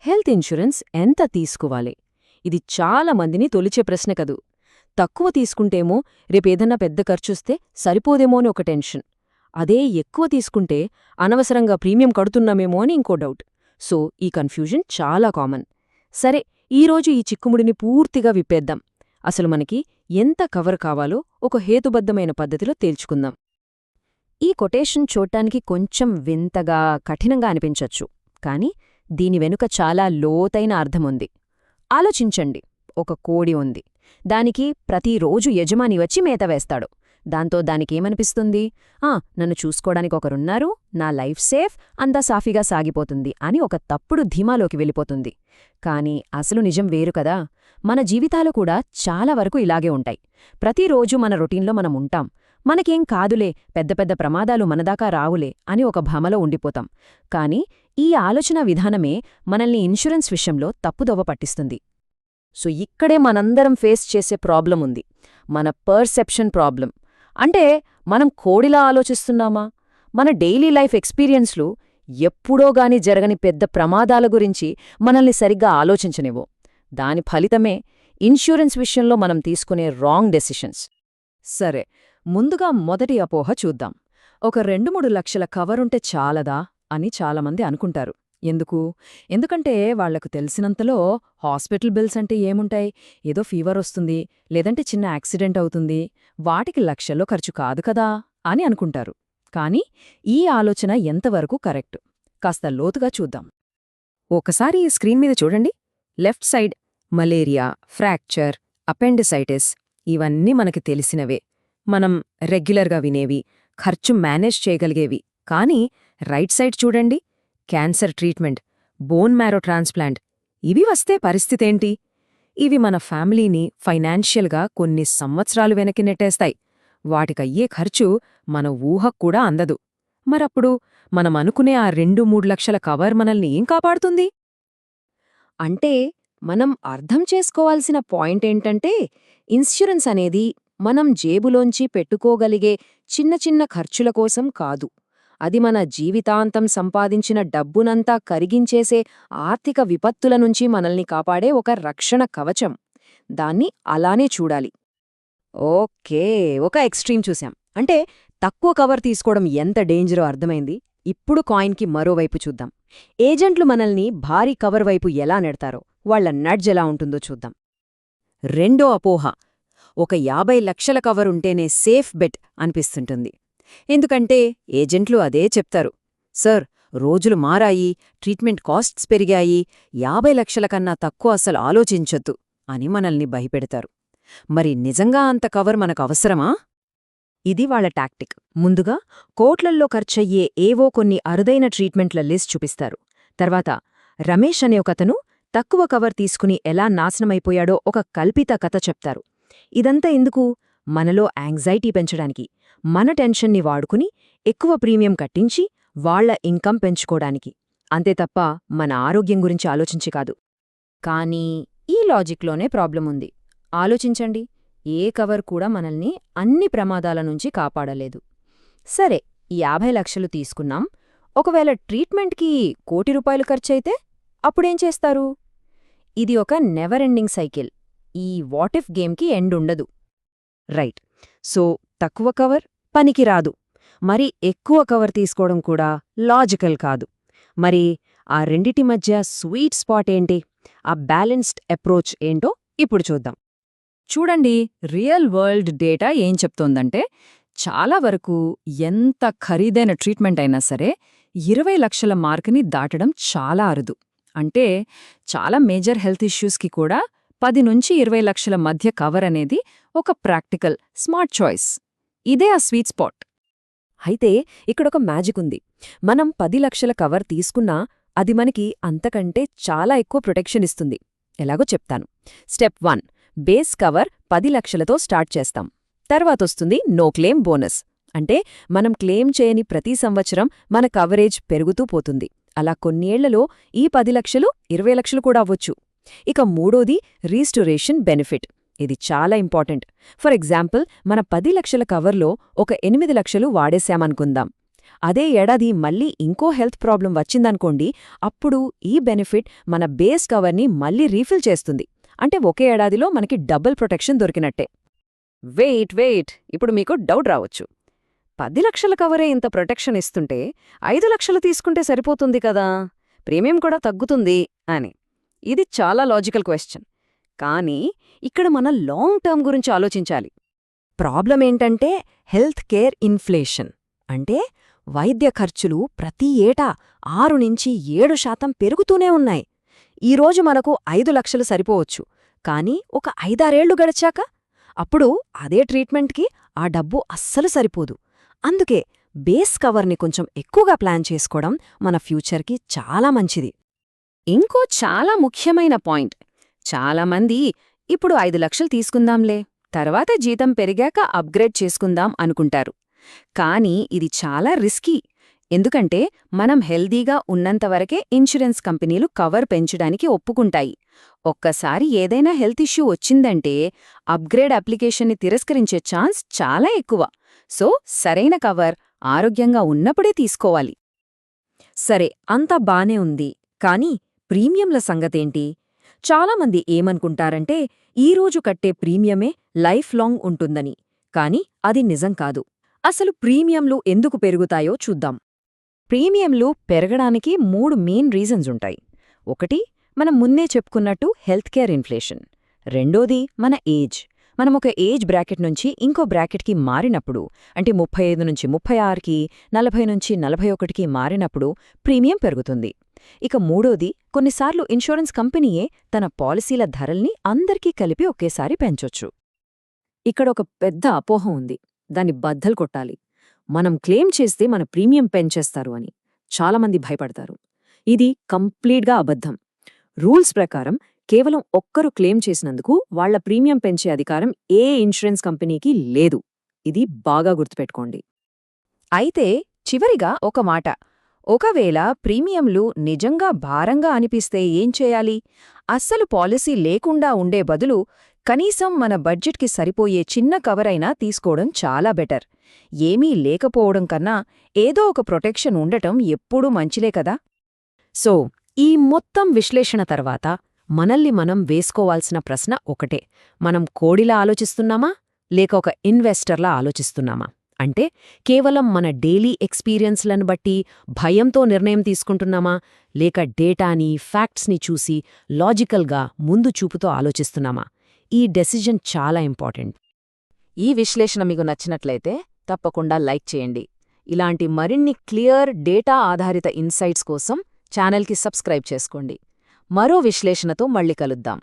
Health insurance ఎంత తీసుకోవాలి? ఇది చాలా మందిని తొలిచే ప్రశ్న కదూ. తక్కువ తీసుకుంటేమో రేపేదన్నా పెద్ద ఖర్చొస్తే సరిపోదేమో అని ఒక టెన్షన్. అదే ఎక్కువ తీసుకుంటే అనవసరంగా ప్రీమియం కడుతున్నామేమో అని ఇంకో డౌట్. సో ఈ కన్ఫ్యూజన్ చాలా కామన్. సరే, ఈరోజు ఈ చిక్కుముడిని పూర్తిగా విప్పేద్దాం. అసలు మనకి ఎంత కవర్ కావాలో ఒక హేతుబద్ధమైన పద్ధతిలో తేల్చుకుందాం. ఈ కొటేషన్ చూడ్డానికి కొంచెం వింతగా, కఠినంగా అనిపించొచ్చు, కానీ దీని వెనుక చాలా లోతైన అర్థముంది. ఆలోచించండి, ఒక కోడి ఉంది. దానికి ప్రతిరోజు యజమాని వచ్చి మేత వేస్తాడు. దాంతో దానికేమనిపిస్తుంది? నన్ను చూసుకోవడానికి ఒకరున్నారు, నా లైఫ్ సేఫ్, అంతా సాఫీగా సాగిపోతుంది అని ఒక తప్పుడు ధీమాలోకి వెళ్ళిపోతుంది. కాని అసలు నిజం వేరు కదా. మన జీవితాలు కూడా చాలా వరకు ఇలాగే ఉంటాయి. ప్రతిరోజు మన రొటీన్లో మనం ఉంటాం. మనకేం కాదులే, పెద్ద పెద్ద ప్రమాదాలు మనదాకా రావులే అని ఒక భ్రమలో ఉండిపోతాం. కాని ఈ ఆలోచన విధానమే మనల్ని ఇన్సూరెన్స్ విషయంలో తప్పుదోవ పట్టిస్తుంది. సో ఇక్కడే మనందరం ఫేస్ చేసే ప్రాబ్లం ఉంది, మన పర్సెప్షన్ ప్రాబ్లం. అంటే మనం కోడిలా ఆలోచిస్తున్నామా? మన డైలీ లైఫ్ ఎక్స్పీరియన్స్లు ఎప్పుడోగాని జరగని పెద్ద ప్రమాదాల గురించి మనల్ని సరిగ్గా ఆలోచించనివో. దాని ఫలితమే ఇన్సూరెన్స్ విషయంలో మనం తీసుకునే రాంగ్ డెసిషన్స్. సరే, ముందుగా మొదటి అపోహ చూద్దాం. ఒక 2-3 లక్షల కవరుంటే చాలదా అని చాలామంది అనుకుంటారు. ఎందుకంటే వాళ్లకు తెలిసినంతలో హాస్పిటల్ బిల్స్ అంటే ఏముంటాయి? ఏదో ఫీవర్ వస్తుంది, లేదంటే చిన్న యాక్సిడెంట్ అవుతుంది, వాటికి లక్షల్లో ఖర్చు కాదు కదా అని అనుకుంటారు. కానీ ఈ ఆలోచన ఎంతవరకు కరెక్ట్? కాస్త లోతుగా చూద్దాం. ఒకసారి ఈ స్క్రీన్ మీద చూడండి. Left side malaria, fracture, appendicitis ఇవన్నీ మనకి తెలిసినవే, మనం రెగ్యులర్గా వినేవి, ఖర్చు మేనేజ్ చేయగలిగేవి. కానీ రైట్ సైడ్ చూడండి, cancer treatment, bone marrow transplant ఇవి వస్తే పరిస్థితేంటి? ఇవి మన ఫ్యామిలీని ఫైనాన్షియల్గా కొన్ని సంవత్సరాలు వెనక్కి నెట్టేస్తాయి. వాటికయ్యే ఖర్చు మన ఊహక్కూడా అందదు. మరప్పుడు మనం అనుకునే ఆ 2-3 లక్షల కవర్ మనల్ని ఏం కాపాడుతుంది? అంటే మనం అర్థం చేసుకోవాల్సిన పాయింటేంటంటే, ఇన్సూరెన్స్ అనేది మనం జేబులోంచి పెట్టుకోగలిగే చిన్న చిన్న ఖర్చుల కోసం కాదు. అది మన జీవితాంతం సంపాదించిన డబ్బునంతా కరిగించేసే ఆర్థిక విపత్తుల నుంచి మనల్ని కాపాడే ఒక రక్షణ కవచం. దాన్ని అలానే చూడాలి. ఓకే, ఒక ఎక్స్ట్రీమ్ చూశాం. అంటే తక్కువ కవర్ తీసుకోవడం ఎంత డేంజరో అర్థమైంది. ఇప్పుడు కాయిన్కి మరోవైపు చూద్దాం. ఏజెంట్లు మనల్ని భారీ కవర్ వైపు ఎలా నెడతారో, వాళ్ల నడ్జ్ ఎలా ఉంటుందో చూద్దాం. రెండో అపోహ, ఒక 50 లక్షల కవరుంటేనే సేఫ్ బెట్ అనిపిస్తుంటుంది. ఎందుకంటే ఏజెంట్లు అదే చెప్తారు, సార్ రోజులు మారాయి, ట్రీట్మెంట్ కాస్ట్స్ పెరిగాయి, 50 లక్షల కన్నా తక్కువ అస్సలు ఆలోచించొద్దు అని మనల్ని భయపెడతారు. మరి నిజంగా అంత కవర్ మనకవసరమా? ఇది వాళ్ల టాక్టిక్. ముందుగా కోట్లల్లో ఖర్చయ్యే ఏవో కొన్ని అరుదైన ట్రీట్మెంట్ల లిస్ట్ చూపిస్తారు. తర్వాత రమేష్ అనే ఒకతను తక్కువ కవర్ తీసుకుని ఎలా నాశనమైపోయాడో ఒక కల్పిత కథ చెప్తారు. ఇదంతా ఎందుకు? మనలో యాంగ్జైటీ పెంచడానికి, మన టెన్షన్ని వాడుకుని ఎక్కువ ప్రీమియం కట్టించి వాళ్ల ఇన్కమ్ పెంచుకోడానికి. అంతే తప్ప మన ఆరోగ్యం గురించి ఆలోచించి కాదు. కానీ ఈ లాజిక్లోనే ప్రాబ్లం ఉంది. ఆలోచించండి, ఏ కవర్ కూడా మనల్ని అన్ని ప్రమాదాల నుంచి కాపాడలేదు. సరే, ఈ 50 లక్షలు తీసుకున్నాం. ఒకవేళ ట్రీట్మెంట్కి ₹1,00,00,000 ఖర్చయితే అప్పుడేం చేస్తారు? ఇది ఒక నెవర్ ఎండింగ్ సైకిల్. ఈ వాటిఫ్ గేమ్కి ఎండ్ ఉండదు. రైట్. సో తక్కువ కవర్ పనికిరాదు, మరి ఎక్కువ కవర్ తీసుకోవడం కూడా లాజికల్ కాదు. మరి ఆ రెండిటి మధ్య స్వీట్ స్పాట్ ఏంటి? ఆ బ్యాలెన్స్డ్ అప్రోచ్ ఏంటో ఇప్పుడు చూద్దాం. చూడండి, రియల్ వరల్డ్ డేటా ఏం చెప్తోందంటే, చాలా వరకు ఎంత ఖరీదైన ట్రీట్మెంట్ అయినా సరే 20 లక్షల మార్కుని దాటడం చాలా అరుదు. అంటే చాలా మేజర్ హెల్త్ ఇష్యూస్కి కూడా 10-20 లక్షల మధ్య కవర్ అనేది ఒక ప్రాక్టికల్, స్మార్ట్ చాయిస్. ఇదే ఆ స్వీట్ స్పాట్. అయితే ఇక్కడొక మ్యాజిక్ ఉంది. మనం 10 లక్షల కవర్ తీసుకున్నా అది మనకి అంతకంటే చాలా ఎక్కువ ప్రొటెక్షన్ ఇస్తుంది. ఎలాగో చెప్తాను. స్టెప్ 1, బేస్ కవర్ 10 లక్షలతో స్టార్ట్ చేస్తాం. తర్వాతొస్తుంది నో క్లెయిమ్ బోనస్. అంటే మనం క్లెయిమ్ చేయని ప్రతి సంవత్సరం మన కవరేజ్ పెరుగుతూ పోతుంది. అలా కొన్నేళ్లలో ఈ 10 లక్షలు 20 లక్షలు కూడా అవ్వచ్చు. ఇక మూడోది రీస్టోరేషన్ బెనిఫిట్. ఇది చాలా ఇంపార్టెంట్. ఫర్ ఎగ్జాంపుల్, మన 10 లక్షల కవర్లో ఒక 8 లక్షలు వాడేశామనుకుందాం. అదే ఏడాది మళ్ళీ ఇంకో హెల్త్ ప్రాబ్లం వచ్చిందనుకోండి, అప్పుడు ఈ బెనిఫిట్ మన బేస్ కవర్ని మళ్ళీ రీఫిల్ చేస్తుంది. అంటే ఒకే ఏడాదిలో మనకి డబుల్ ప్రొటెక్షన్ దొరికినట్టే. వెయిట్ ఇప్పుడు మీకు డౌట్ రావచ్చు. 10 లక్షల కవరే ఇంత ప్రొటెక్షన్ ఇస్తుంటే 5 లక్షలు తీసుకుంటే సరిపోతుంది కదా, ప్రీమియం కూడా తగ్గుతుంది అని. ఇది చాలా లాజికల్ క్వశ్చన్. కానీ ఇక్కడ మనం లాంగ్ టర్మ్ గురించి ఆలోచించాలి. ప్రాబ్లం ఏంటంటే హెల్త్ కేర్ ఇన్ఫ్లేషన్. అంటే వైద్య ఖర్చులు ప్రతి ఏటా 6-7% పెరుగుతూనే ఉన్నాయి. ఈరోజు మనకు 5 లక్షలు సరిపోవచ్చు, కానీ ఒక 5-6 గడిచాక అప్పుడు అదే ట్రీట్మెంట్కి ఆ డబ్బు అస్సలు సరిపోదు. అందుకే బేస్ కవర్ని కొంచెం ఎక్కువగా ప్లాన్ చేసుకోవడం మన ఫ్యూచర్కి చాలా మంచిది. ఇంకో చాలా ముఖ్యమైన పాయింట్, చాలామంది ఇప్పుడు 5 లక్షలు తీసుకుందాంలే, తర్వాత జీతం పెరిగాక అప్గ్రేడ్ చేసుకుందాం అనుకుంటారు. కానీ ఇది చాలా రిస్కీ. ఎందుకంటే మనం హెల్దీగా ఉన్నంతవరకే ఇన్సూరెన్స్ కంపెనీలు కవర్ పెంచడానికి ఒప్పుకుంటాయి. ఒక్కసారి ఏదైనా హెల్త్ ఇష్యూ వచ్చిందంటే అప్గ్రేడ్ అప్లికేషన్ని తిరస్కరించే ఛాన్స్ చాలా ఎక్కువ. సో సరైన కవర్ ఆరోగ్యంగా ఉన్నప్పుడే తీసుకోవాలి. సరే, అంతా బానే ఉంది. కానీ ప్రీమియంల సంగతేంటి? చాలామంది ఏమనుకుంటారంటే ఈరోజు కట్టే ప్రీమియమే లైఫ్ లాంగ్ ఉంటుందని. కానీ అది నిజం కాదు. అసలు ప్రీమియంలు ఎందుకు పెరుగుతాయో చూద్దాం. ప్రీమియంలు పెరగడానికి 3 మెయిన్ రీజన్స్ ఉంటాయి. ఒకటి, మనం ముందే చెప్పుకున్నట్టు హెల్త్ కేర్ ఇన్ఫ్లేషన్. రెండోది మన ఏజ్. మనం ఒక ఏజ్ బ్రాకెట్ నుంచి ఇంకో బ్రాకెట్కి మారినప్పుడు, అంటే 35 నుంచి 36కి, 40 నుంచి 41కి మారినప్పుడు ప్రీమియం పెరుగుతుంది. ఇక మూడోది, కొన్నిసార్లు ఇన్సూరెన్స్ కంపెనీయే తన పాలసీల ధరల్ని అందరికీ కలిపి ఒకేసారి పెంచొచ్చు. ఇక్కడొక పెద్ద అపోహ ఉంది, దాన్ని బద్దలు కొట్టాలి. మనం క్లెయిమ్ చేస్తే మన ప్రీమియం పెంచేస్తారు అని చాలామంది భయపడతారు. ఇది కంప్లీట్గా అబద్ధం. రూల్స్ ప్రకారం కేవలం ఒక్కరు క్లెయిమ్ చేసినందుకు వాళ్ల ప్రీమియం పెంచే అధికారం ఏ ఇన్సూరెన్స్ కంపెనీకి లేదు. ఇది బాగా గుర్తుపెట్టుకోండి. అయితే చివరిగా ఒక మాట, ఒకవేళ ప్రీమియంలు నిజంగా భారంగా అనిపిస్తే ఏం చేయాలి? అస్సలు పాలసీ లేకుండా ఉండే బదులు కనీసం మన బడ్జెట్కి సరిపోయే చిన్న కవరైనా తీసుకోవడం చాలా బెటర్. ఏమీ లేకపోవడం కన్నా ఏదో ఒక ప్రొటెక్షన్ ఉండటం ఎప్పుడూ మంచిలే కదా. సో ఈ మొత్తం విశ్లేషణ తర్వాత మనల్ని మనం వేసుకోవాల్సిన ప్రశ్న ఒకటే, మనం కోడిలా ఆలోచిస్తున్నామా లేక ఒక ఇన్వెస్టర్లా ఆలోచిస్తున్నామా? అంటే కేవలం మన డైలీ ఎక్స్పీరియన్స్లను బట్టి భయంతో నిర్ణయం తీసుకుంటున్నామా, లేక డేటాని, ఫ్యాక్ట్స్ని చూసి లాజికల్గా ముందు చూపుతో ఆలోచిస్తున్నామా? ఈ డెసిజన్ చాలా ఇంపార్టెంట్. ఈ విశ్లేషణ మీకు నచ్చినట్లయితే తప్పకుండా లైక్ చేయండి. ఇలాంటి మరిన్ని క్లియర్ డేటా ఆధారిత ఇన్సైట్స్ కోసం ఛానల్కి సబ్స్క్రైబ్ చేసుకోండి. మరో విశ్లేషణతో మళ్ళీ కలుద్దాం.